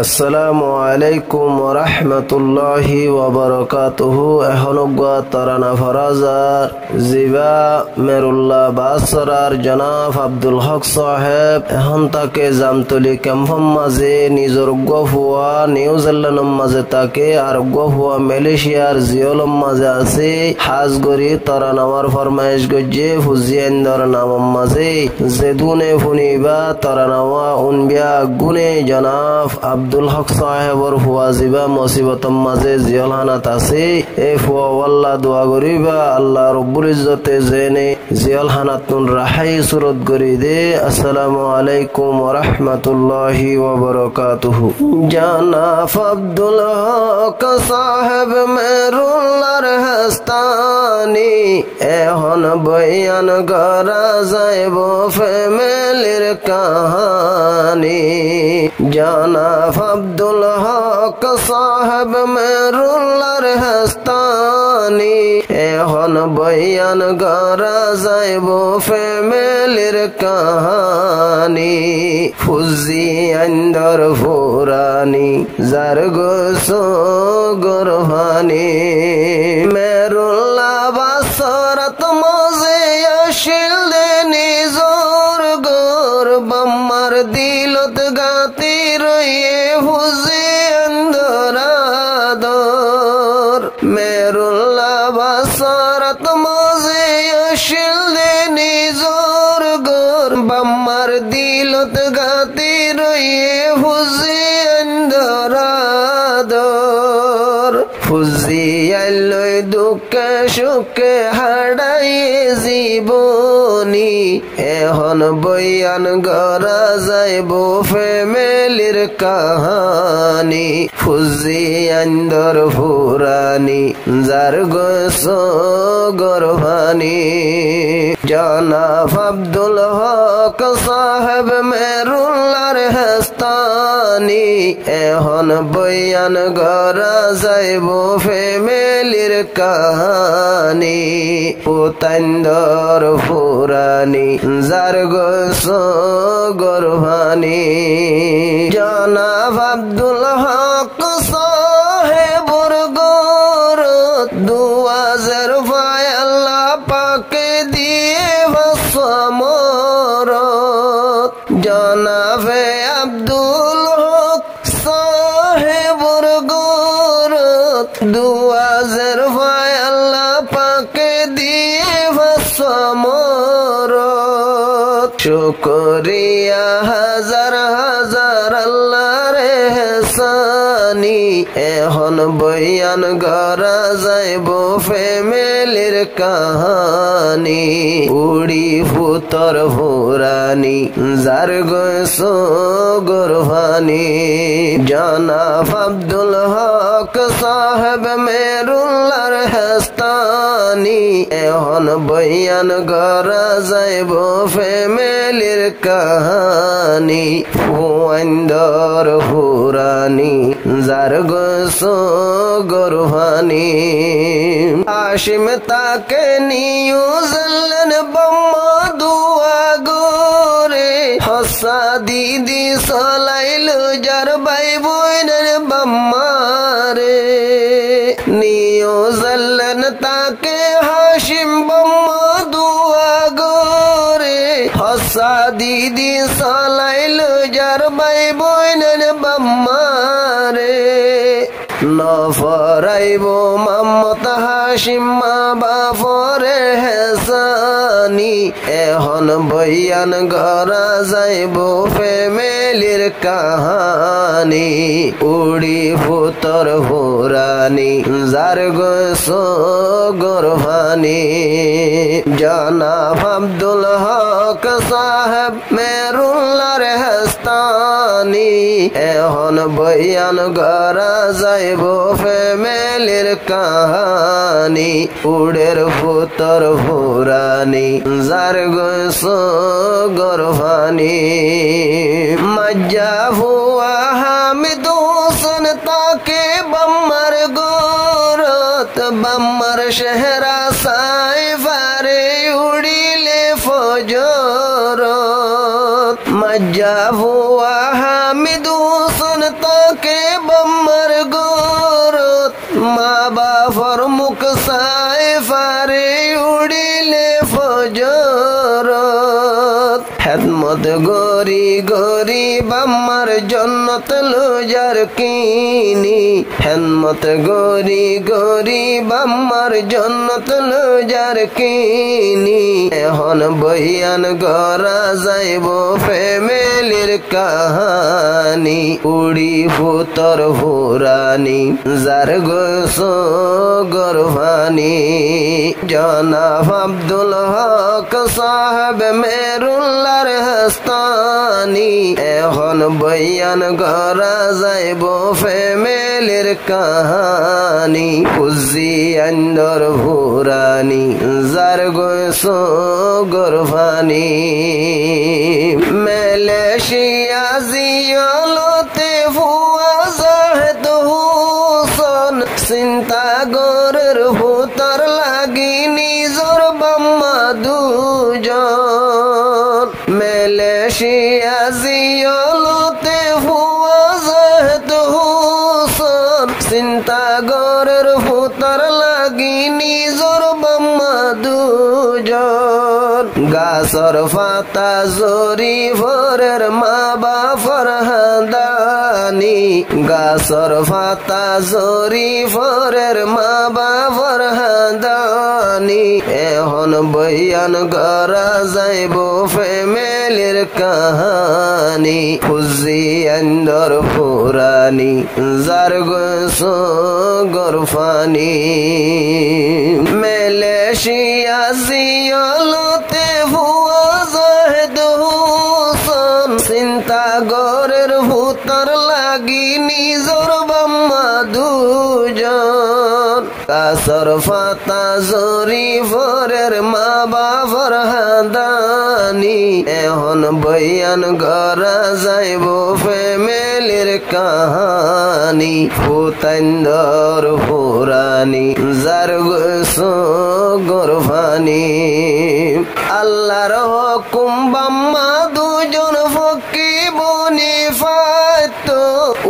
আসসালামু আলাইকুম ওয়া রাহমাতুল্লাহি ওয়া বারাকাতুহু। এহনগা তারানা ফরাজার জিবা মেরুল্লাহ বাসরার জনাব আব্দুল হক সাহেব এখন তাকে জামতলি ক্যাম্পম মাঝে নিজর গফুয়া নিউজিল্যান্ডের মাঝে তাকে আর গফুয়া মালয়েশিয়ার জিওলম মাঝে আছে হাজগরি তারানামার ফরমাইশ গজ্জে ফুজিয়ান্দর নামম মাঝে জেদুনে ফুনিবা তারানাওয়া উনবিয়া গুনে জনাব আব্দুল হক সাহেবর ফুয়া জিবা মুসিবতম মাঝে জিয়লহানাত আছে এ ফুয়া ওয়াল্লাহ দোয়া করিবা আল্লাহ রব্বুল ইজ্জতে জেনে জিয়লহানাতুন রাহাই সুরত করি দে। আসসালামু আলাইকুম ওয়া রাহমাতুল্লাহি ওয়া বারাকাতুহু। জনাব আব্দুল হক সাহেব মেরুল্লাহর হাস্তানি এখন বয়ান করা যাইব ফ্যামিলির কাহানি। জনাব আব্দুল হক সাহেব মেরুল্লাহর হাস্তানি এখন বয়ান করা যাইব ফ্যামিলির কাহানি। ফুজি আন্দর ফুরানি যার গোসো গরহানি মেরুল্লাহ বাসরাত মজে আসিল নিজর গোর বাম্মার দিলত গাতি রয়ে ফুজি আন্দরাদর মেরুল্লাহ বাসরাত মজে আসিল নিজর গোর বাম্মার দিলত গাতি রয়ে ফুজি আন্দরাদর। ফুজি আলোয় দুঃখে সুখে হারাইয়ে জীবনী এখন বয়ান করা যাইব ফ্যামিলির কাহানি। ফুজি আন্দর ফুরানি যার গোসো গরহানি জনাব আব্দুল হক সাহেব মেরুল্লাহর হাস্তানি এখন বয়ান করা যাইব ফ্যামিলির কাহানি। পুতান্দর ফুরানি যার গোসো গরহানি জনাব আব্দুল হক সাহেবর গরত দুয়াজের ভাই আল্লাহ পাকে দিয়ে ভাসমরত। জনাবে আব্দুল হক সাহেবর গরত দুয়াজের ভাই আল্লাহ পাকে দিয়ে ভাসমরত। শুকরিয়া হাজার হাজার আল্লাহর এহসানি এখন বয়ান করা যাইব ফ্যামিলির কাহানি। উড়ি ফুতর ফুরানি যার গোসো গরহানি জনাব আব্দুল হক সাহেব মেরুল্লাহর হাস্তানি এখন বয়ান করা যাইব ফ্যামিলির কাহানি। ফুয়ান্দর ফুরানি যার গোসো গরহানি হাশিম তাকে নিউজিল্যান্ড বাম্মা দুয়া গোরে হসা দিদি সলাইল যার ভাই বোনের বাম্মারে নিউজিল্যান্ড তাকে হাশিম বাম্মা দুয়া গোরে হসা দিদি সলাইল যার ভাই বোনের বাম্মারে নফরাইব মাম্মত হাশিম মা বাপরে হেসানি এখন বয়ান করা যাইব ফ্যামিলির কাহানি। উড়ি ফুতর ফুরানি যার গোসো গরহানি জনাব আব্দুল হক সাহেব মেরুল্লাহর হাস্তানি এখন বয়ান করা যাইব ফ্যামিলির কাহানি। উড়ের ফুতর ফুরানি যার গোসো গরহানি মজ্জা ফুয়া হামিদ হোসেন তাকে বাম্মার গোরত বাম্মার শেহরা সাইফারে উড়িলে ফজরত মজ্জা ফুয়া হামিদ হোসেন থাকে বাম্মার গরত মা বাপর মুখ চাই ফারে উড়িলে ফজরত হেদমত গরি গরি বাম্মার জন্নত লোজার কিনি হেদমত গরি গরি বাম্মার জন্নত লোজার কিনি এখন বয়ান গড়া যাইব ফ্যামিলির কাহানি উড়ি ভূতর ভুরানি যার গোস গরভানি জনাব আব্দুল হক সাহেব মেরুল্লার হস্তানি এখন বয়ান গড়া যাইব ফ্যামিলির কাহানি খুজি আন্দর ভুরানি যার গোস গরভানি মালয়েশিয়া জিয়লতে ফুয়া জাহেদ হুসন চিন্তা গরের ভূতর লাগি নিজর বাম্মা দুজন মালয়েশিয়া জিয়লতে ফুয়া জাহেদ হুসন চিন্তা গরের ভূতর লাগি নিজর বাম্মা দুজন গাছর পাতা জরি ভরের মা বাপর হাদানি গাছর পাতা জরি ভরের মা বাপর হাদানি এখন বয়ান গড়া যাইব ফ্যামিলির কাহানি খুজি আন্দর ফুরানি যার গোস গরফানি মালয়েশিয়া জিয়লতে ফুয়া জাহেদ হুসন চিন্তা গরের ভূতর লাগি নিজর বাম্মা দুজন গাছর পাতা জরি ভরের মা বাপর হাদানি এখন বয়ান গড়া যাইব ফ্যামিলির কাহানি ভূতান্দর ফুরানি যার গোস গরভানি আল্লাহর হুকুম বাম্মা দুজন ফকি বনি ফাইতো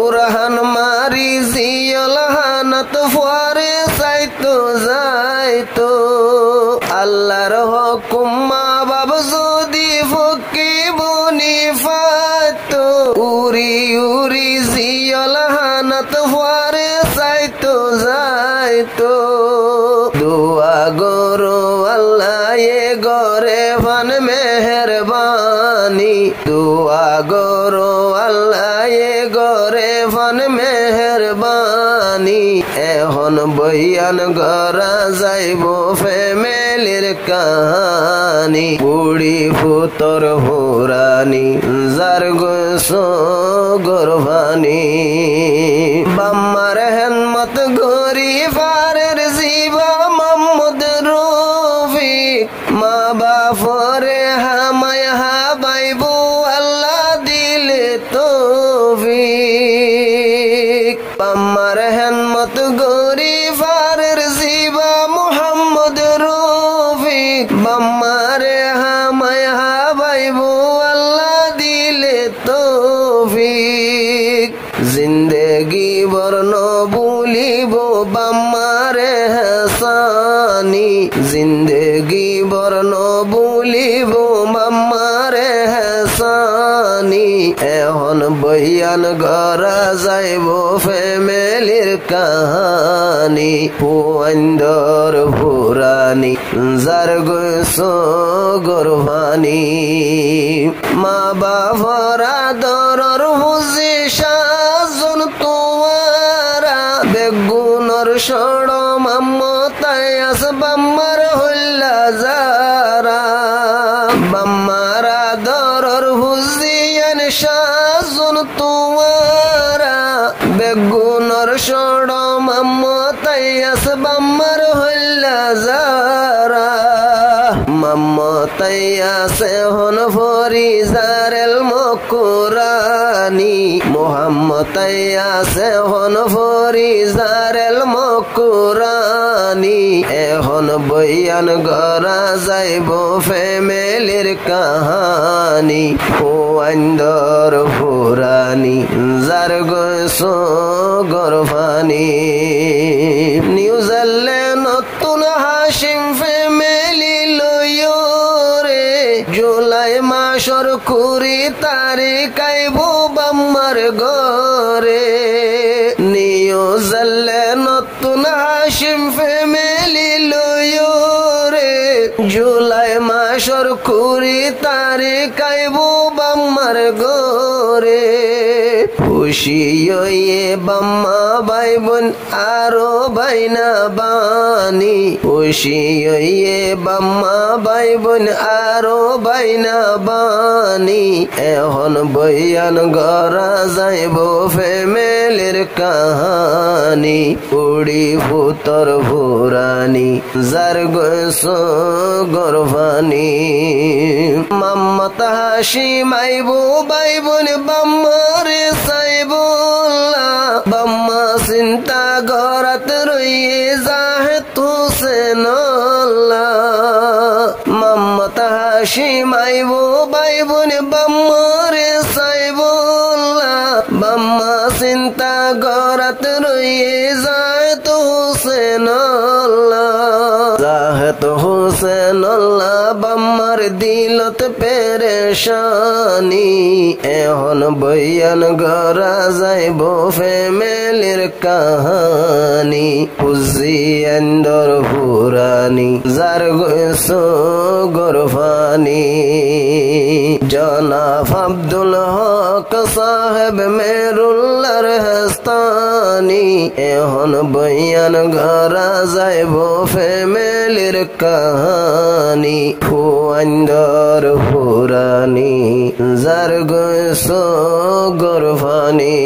উরহান মারি জিয়ল হানাত ফুয়ারে সাইতো যাইতো আল্লাহর হুকুম মা বাপ যদি ফকি বনি ফাইতো উরি উরি জিয়ল হানাত ফুয়ারে সাইতো যাইতো দুয়া গরো আল্লাহ এ গরে ফান মেহরবানি দুয়া গরো আল্লাহ এ গরে ফান মেহরবানি এখন বয়ান গড়া যাইব ফ্যামিলির কাহানি বুড়ি ভূতর ভুরানি যার গোস গরভানি বাম্মার হেনমত গরি ফারের জীবা মোহাম্মদ রফিক মা বাপরে হামায় হাবাইব আল্লাহ দিলে তৌফিক বাম্মার হেনমত গরি ফারের জীবা মোহাম্মদ রফিক বাম্মারে হামায় হাবাইব আল্লাহ দিলে তৌফিক জিন্দেগি বর্ণ ভুলিব বাম্মারে হাসানি জিন্দেগি বর্ণ ভুলিব বাম্মারে হাসানি এখন বয়ান গড়া যাইব ফ্যামিলির কাহানি পুয়ান্দর ভুরানি যার গোস গরভানি মা বাপর আদরর বুঝি সাজন তোমারা বেগুনর সড় মাম্মতাই আস বাম্মার হল্লা যারা বাম্মার আদরর বুঝিয়ান সাজন তোমারা বেগুনর সড় মাম্মতাই আস বাম্মার হল্লা যারা মাম্মা আছে হন ফরিজারেল মকুরানি মোহাম্মদ আছে হন ফরিজারেল মকুরানি এখন বয়ান গড়া যাইব ফ্যামিলির কাহানি ওয়াইন্দর ফুরানি যার গয়সো গরফানি নিউজেলে নতুন হাসিম ফ্যামিলি লয়রে জুলাই মাসর 20 তারিখ আইব বাম্মার ঘরে নিউজেলে নতুন হাসিম ফ্যামিলি লয়রে জুলাই মাসর 20 তারিখ আইব বাম্মার ঘরে খুশি হইয়ে বাম্মা ভাই বোন আরো বাইনা বানি খুশি হইয়ে বাম্মা ভাই বোন আরো বাইনা বানি এখন বয়ান গড়া যাইব ফ্যামিলির কাহানি উড়ি ফুতর ফুরানি যার গয়সো গরফানি মাম্মত হাসিম আইব ভাই বোন বাম্মারে সাইবুল্লাহ বাম্মা চিন্তা গড়াত রইয়ে জাহেদ হুসেনুল্লাহ মাম্মত হাসিম আইব ভাই বোন বাম্মারে সাইবুল্লাহ বাম্মা চিন্তা গড়াত রইয়ে জাহেদ হুসেনুল্লাহ জাহেদ হুসেনুল্লাহ বাম্মার দিলত পেরেশানি এখন বয়ান গড়া যাইব ফ্যামিলির কাহানি হুজিয়ান্দর ফুরানি যার গয়সো গরফানি জনাব আব্দুল হক সাহেব মেরুল্লার হস্তানি এখন বয়ান গড়া যাইব ফ্যামিলির কাহানি ফুয়াইন্দর ফুরানি যার গয়সো গরফানি